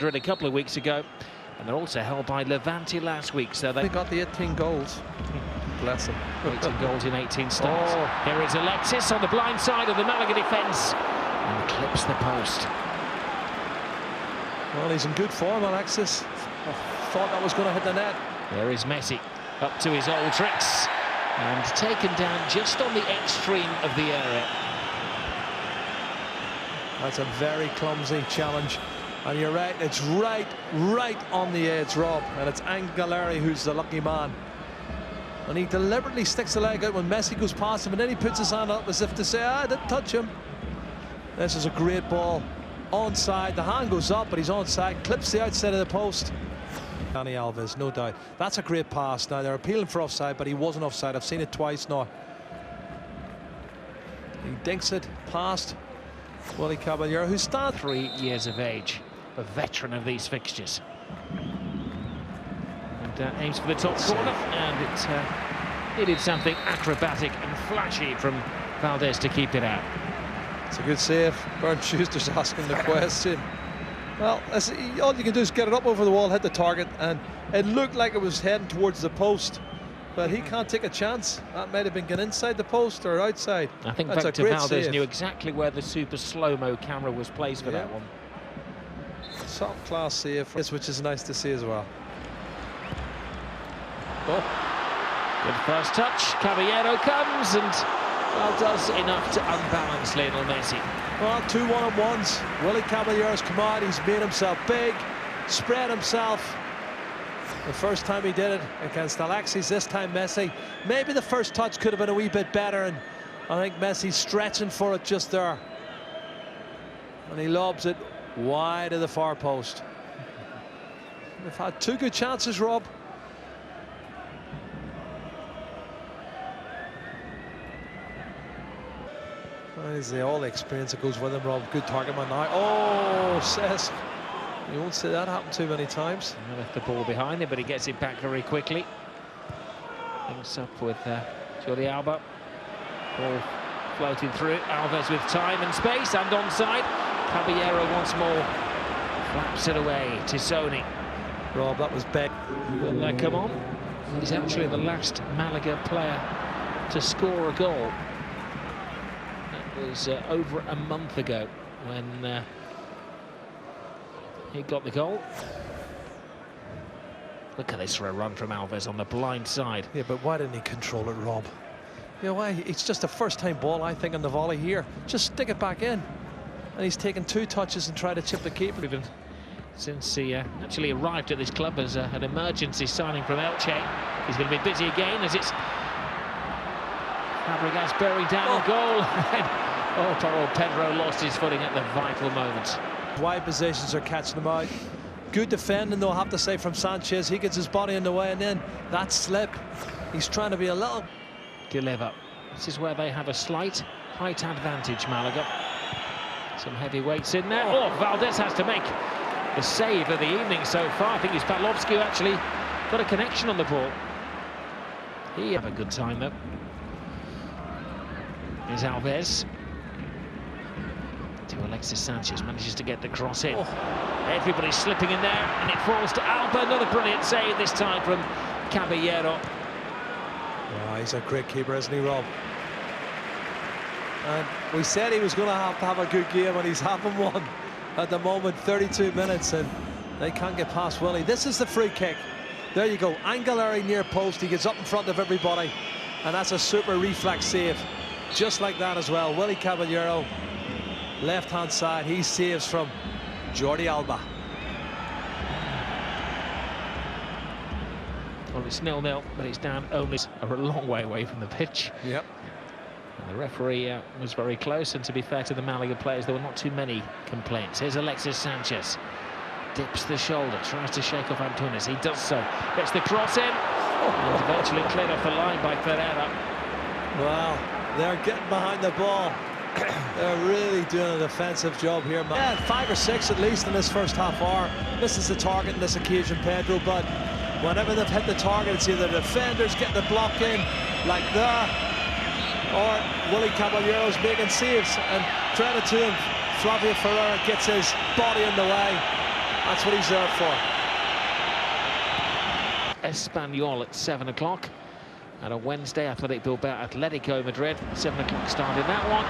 A couple of weeks ago, and they're also held by Levante last week, so they got the 18 goals. Bless them. 18 goals in 18 starts. Here is Alexis on the blind side of the Malaga defence and clips the post. Well, he's in good form, Alexis. I thought that was going to hit the net. There is Messi, up to his old tricks, and taken down just on the extreme of the area. That's a very clumsy challenge. And you're right, it's right on the edge, Rob. And it's Angeleri who's the lucky man. And he deliberately sticks the leg out when Messi goes past him, and then he puts his hand up as if to say, I didn't touch him. This is a great ball. Onside, the hand goes up, but he's onside, clips the outside of the post. Dani Alves, no doubt. That's a great pass. Now, they're appealing for offside, but he wasn't offside. I've seen it twice now. He dinks it past Willy Caballero, who's 3 years of age. A veteran of these fixtures, and aims for the top corner, and it needed something acrobatic and flashy from Valdez to keep it out. It's a good save. Bernd Schuster's asking the question. Well, all you can do is get it up over the wall, hit the target, and it looked like it was heading towards the post, but he can't take a chance. That might have been going inside the post or outside. I think Victor Valdez knew exactly where the super slow-mo camera was placed for that one. Top class save, which is nice to see as well. Good first touch. Caballero comes and does enough to unbalance Lionel Messi. Well, 2 one-on-ones. Willy Caballero's come out. He's made himself big, spread himself. The first time he did it against Alexis, this time Messi. Maybe the first touch could have been a wee bit better, and I think Messi's stretching for it just there. And he lobs it wide of the far post. They've had 2 good chances, Rob. All the experience that goes with him, Rob. Good target man now. Oh, says. You won't see that happen too many times. He left the ball behind him, but he gets it back very quickly. Links up with Jordi Alba. Ball floating through. Alves with time and space and onside. Caballero once more flaps it away to Sony. Rob, that was big. Will that come on? He's actually the last Malaga player to score a goal. That was over a month ago when he got the goal. Look at this for a run from Alves on the blind side. Yeah, but why didn't he control it, Rob? You know why? It's just a first-time ball, I think, on the volley here. Just stick it back in. And he's taken 2 touches and tried to chip the keeper. Even since he actually arrived at this club as an emergency signing from Elche. He's going to be busy again as it's Fabregas buried down a goal. Oh, poor old Pedro lost his footing at the vital moment. Wide positions are catching him out. Good defending, though, I have to say, from Sanchez. He gets his body in the way, and then that slip. He's trying to be a little... Deliver. This is where they have a slight height advantage, Malaga. Some heavy weights in there. Oh, Valdez has to make the save of the evening so far. I think it's Pavlovsky who actually got a connection on the ball. He had a good time, though. Here's Alves. To Alexis Sanchez, manages to get the cross in. Everybody's slipping in there, and it falls to Alba. Another brilliant save, this time from Caballero. Oh, he's a great keeper, isn't he, Rob? And we said he was going to have a good game, and he's having one at the moment. 32 minutes, and they can't get past Willy. This is the free kick. There you go. Angeleri near post. He gets up in front of everybody, and that's a super reflex save. Just like that as well. Willy Caballero, left-hand side. He saves from Jordi Alba. Well, it's 0-0, but it's down only a long way away from the pitch. Yep. And the referee was very close, and to be fair to the Malaga players, there were not too many complaints. Here's Alexis Sanchez. Dips the shoulder, tries to shake off Antunes. He does so. Gets the cross in. And eventually cleared off the line by Ferreira. Well, they're getting behind the ball. They're really doing a defensive job here, man. Yeah, 5 or 6 at least in this first half hour. This is the target in this occasion, Pedro, but whenever they've hit the target, it's either the defenders getting the block in, like that, or Willy Caballero's making saves. And credit to him, Flavio Ferreira gets his body in the way, That's what he's there for. Espanyol at 7 o'clock. And on Wednesday, Athletic Bilbao, Atletico Madrid. 7 o'clock start in that one.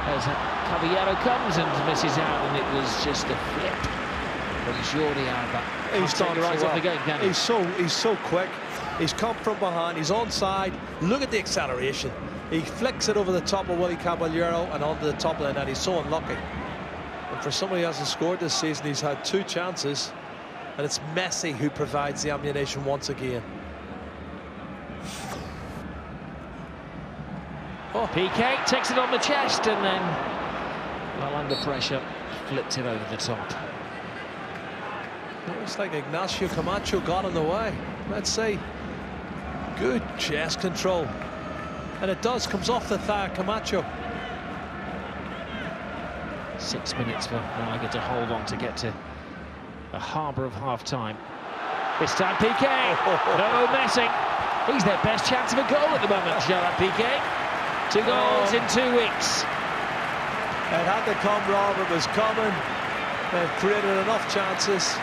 As Caballero comes and misses out, and it was just a flip from Jordi Alba. He's done right so off the well. gate, can he? He's so quick. He's come from behind. He's onside. Look at the acceleration. He flicks it over the top of Willy Caballero and onto the top of the net. He's so unlucky. And for somebody who hasn't scored this season, he's had 2 chances, and it's Messi who provides the ammunition once again. Oh. Piqué takes it on the chest and then, well, under pressure, flipped it over the top. Looks like Ignacio Camacho got in the way. Let's say good chest control, and it does, comes off the thigh. Camacho. 6 minutes for Malaga to hold on to get to the harbour of half-time. This time Piqué, no messing. He's their best chance of a goal at the moment, Gerard Piqué. 2 goals in 2 weeks. It had to come, Rob. It was coming. They've created enough chances.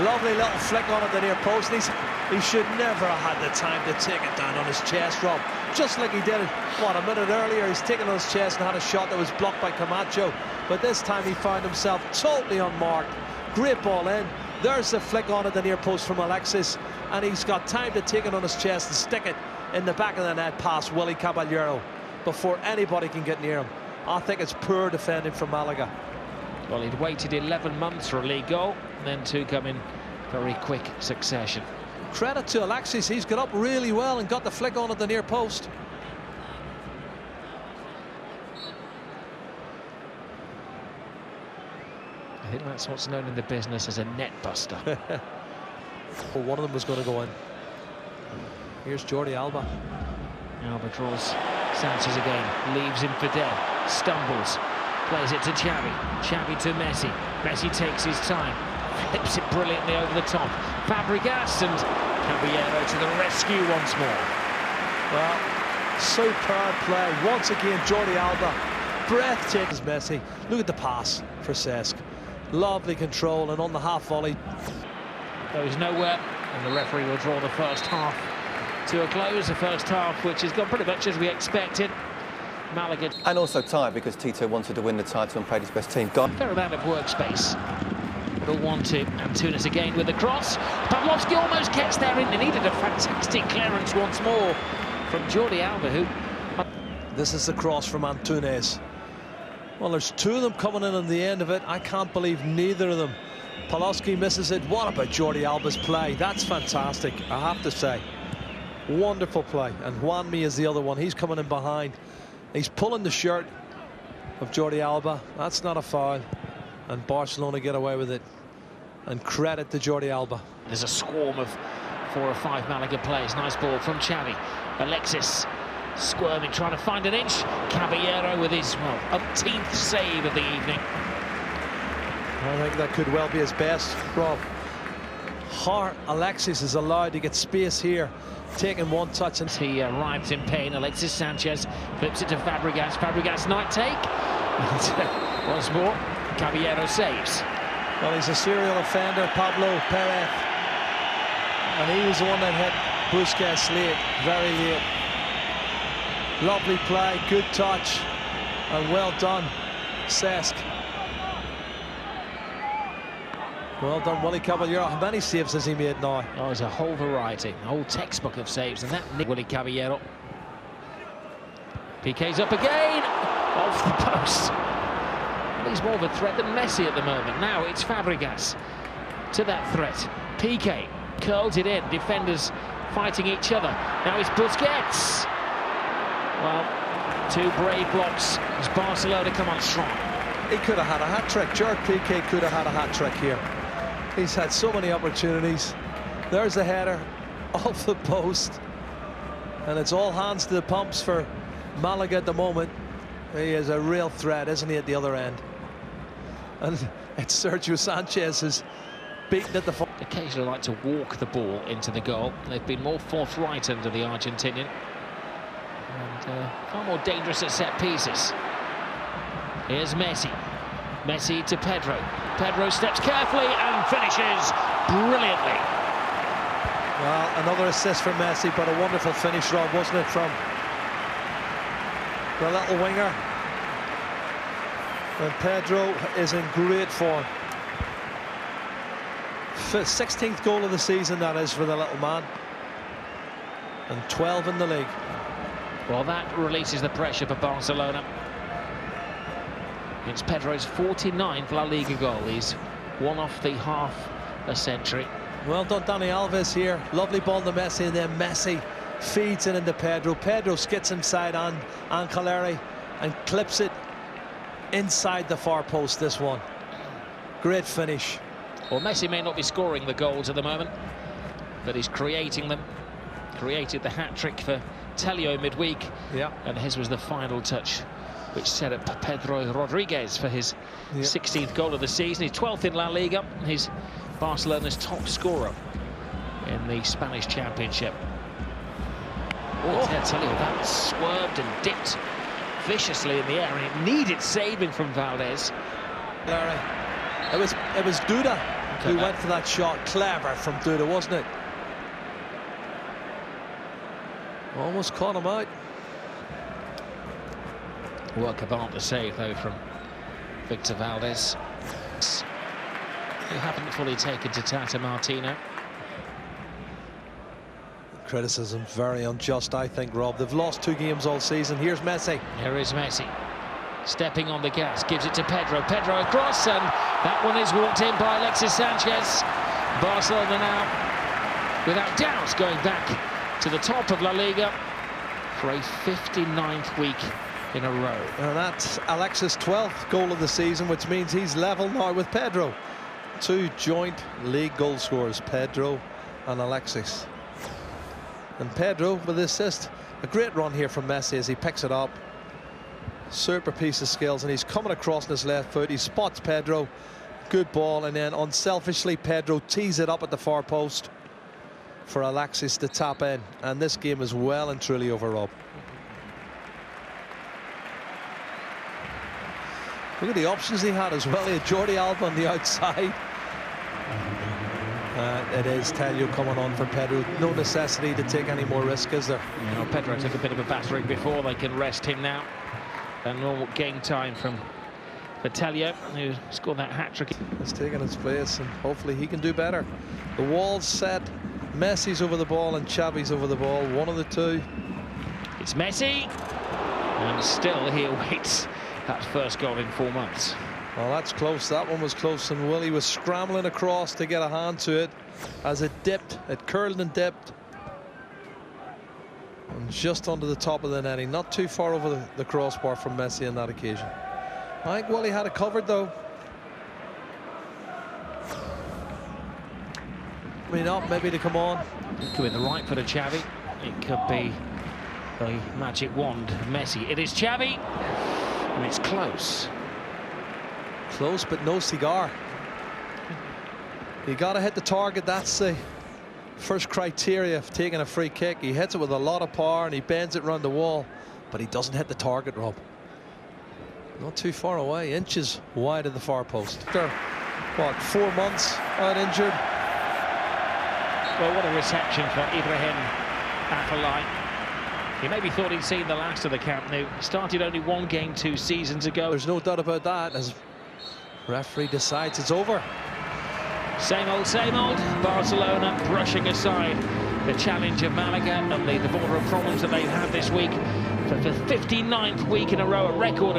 Lovely little flick on at the near post. He should never have had the time to take it down on his chest, Rob. Just like he did it, what, a minute earlier. He's taken on his chest and had a shot that was blocked by Camacho. But this time he found himself totally unmarked. Great ball in. There's the flick on at the near post from Alexis. And he's got time to take it on his chest and stick it in the back of the net past Willy Caballero before anybody can get near him. I think it's poor defending from Malaga. Well, he'd waited 11 months for a league goal, and then 2 come in very quick succession. Credit to Alexis, he's got up really well and got the flick on at the near post. I think that's what's known in the business as a net buster. Well, one of them was going to go in. Here's Jordi Alba. Alba draws Sanchez again, leaves him for dead, stumbles, plays it to Xavi, Xavi to Messi. Messi takes his time, flips it brilliantly over the top. Fabregas and Caballero to the rescue once more. Well, superb play. Once again, Jordi Alba. Breathtaking. Messi. Look at the pass for Cesc. Lovely control, and on the half volley. Goes nowhere, and the referee will draw the first half to a close. The first half, which has gone pretty much as we expected. Malaga. And also tired because Tito wanted to win the title and played his best team. Fair amount of workspace. The 1-2, Antunes again with the cross. Pavlovsky almost gets there in. They needed a fantastic clearance once more from Jordi Alba, who... This is the cross from Antunes. Well, there's 2 of them coming in on the end of it. I can't believe neither of them. Pavlovsky misses it. What about Jordi Alba's play? That's fantastic, I have to say. Wonderful play. And Juanmi is the other one. He's coming in behind. He's pulling the shirt of Jordi Alba. That's not a foul. And Barcelona get away with it. And credit to Jordi Alba. There's a swarm of 4 or 5 Malaga players. Nice ball from Xavi. Alexis squirming, trying to find an inch. Caballero with his, well, umpteenth save of the evening. I think that could well be his best, Rob. Alexis is allowed to get space here, taking one touch. And he arrives in pain. Alexis Sanchez flips it to Fabregas. Fabregas night take. And once more, Caballero saves. Well, he's a serial offender, Pablo Perez. And he was the one that hit Busquets late, very late. Lovely play, good touch, and well done, Cesc. Well done, Willy Caballero. How many saves has he made now? Oh, there's a whole variety, a whole textbook of saves, and that Willy Caballero. Piqué's up again, off the post. Well, he's more of a threat than Messi at the moment. Now it's Fabregas to that threat. Piqué curls it in, defenders fighting each other. Now it's Busquets. Well, 2 brave blocks as Barcelona come on strong. He could have had a hat-trick. Gerard Piqué could have had a hat-trick here. He's had so many opportunities. There's the header off the post. And it's all hands to the pumps for Malaga at the moment. He is a real threat, isn't he, at the other end? And it's Sergio Sanchez who's beaten at the... Occasionally like to walk the ball into the goal. They've been more forthright under the Argentinian. And far more dangerous at set pieces. Here's Messi. Messi to Pedro. Pedro steps carefully and finishes brilliantly. Well, another assist for Messi, but a wonderful finish, Rob, wasn't it, from the little winger? And Pedro is in great form. 16th goal of the season, that is, for the little man. And 12 in the league. Well, that releases the pressure for Barcelona. It's Pedro's 49th La Liga goal. He's one off the half a century. Well done, Dani Alves here. Lovely ball to Messi, and then Messi feeds it into Pedro. Pedro skits inside on Caleri and clips it inside the far post, this one. Great finish. Well, Messi may not be scoring the goals at the moment, but he's creating them. Created the hat-trick for Telio midweek, and his was the final touch, which set up Pedro Rodriguez for his 16th goal of the season. He's 12th in La Liga. He's Barcelona's top scorer in the Spanish Championship. Oh, Telio, that swerved and dipped viciously in the air, and it needed saving from Valdez. It was Duda who went for that shot. Clever from Duda, wasn't it? Almost caught him out. Work of art to save, though, from Victor Valdez, who haven't fully taken to Tata Martino. Criticism very unjust, I think, Rob. They've lost 2 games all season. Here's Messi. Here is Messi, stepping on the gas, gives it to Pedro. Pedro across, and that one is walked in by Alexis Sanchez. Barcelona now, without doubt, going back to the top of La Liga for a 59th week in a row. And that's Alexis' 12th goal of the season, which means he's level now with Pedro. 2 joint league goal scorers, Pedro and Alexis. And Pedro with the assist. A great run here from Messi as he picks it up. Super piece of skills, and he's coming across on his left foot. He spots Pedro. Good ball, and then unselfishly Pedro tees it up at the far post for Alexis to tap in. And this game is well and truly over, Rob. Look at the options he had as well. He had Jordi Alba on the outside. It is Telio coming on for Pedro. No necessity to take any more risk, is there? You know, Pedro took a bit of a battering before. They can rest him now. And normal game time from Telio, who scored that hat-trick. He's taking his place, and hopefully he can do better. The wall's set. Messi's over the ball and Xavi's over the ball. One of the two. It's Messi, and still he awaits that first goal in 4 months. Well, that's close. That one was close, and Willie was scrambling across to get a hand to it as it dipped. It curled and dipped. And just under the top of the netting, not too far over the crossbar from Messi on that occasion. I think Willie had it covered, though. I mean, up maybe to come on. It could be the right foot of Xavi. It could be the magic wand of Messi. It is Xavi, and it's close. Close, but no cigar. You got to hit the target. That's the first criteria of taking a free kick. He hits it with a lot of power, and he bends it around the wall, but he doesn't hit the target, Rob. Not too far away, inches wide of the far post. After, what, 4 months out injured? Well, what a reception for Ibrahim Afellay. He maybe thought he'd seen the last of the Camp Nou. Started only 1 game 2 seasons ago. There's no doubt about that, as referee decides it's over. Same old, Barcelona brushing aside the challenge of Malaga and the border of problems that they've had this week. For the 59th week in a row, a record of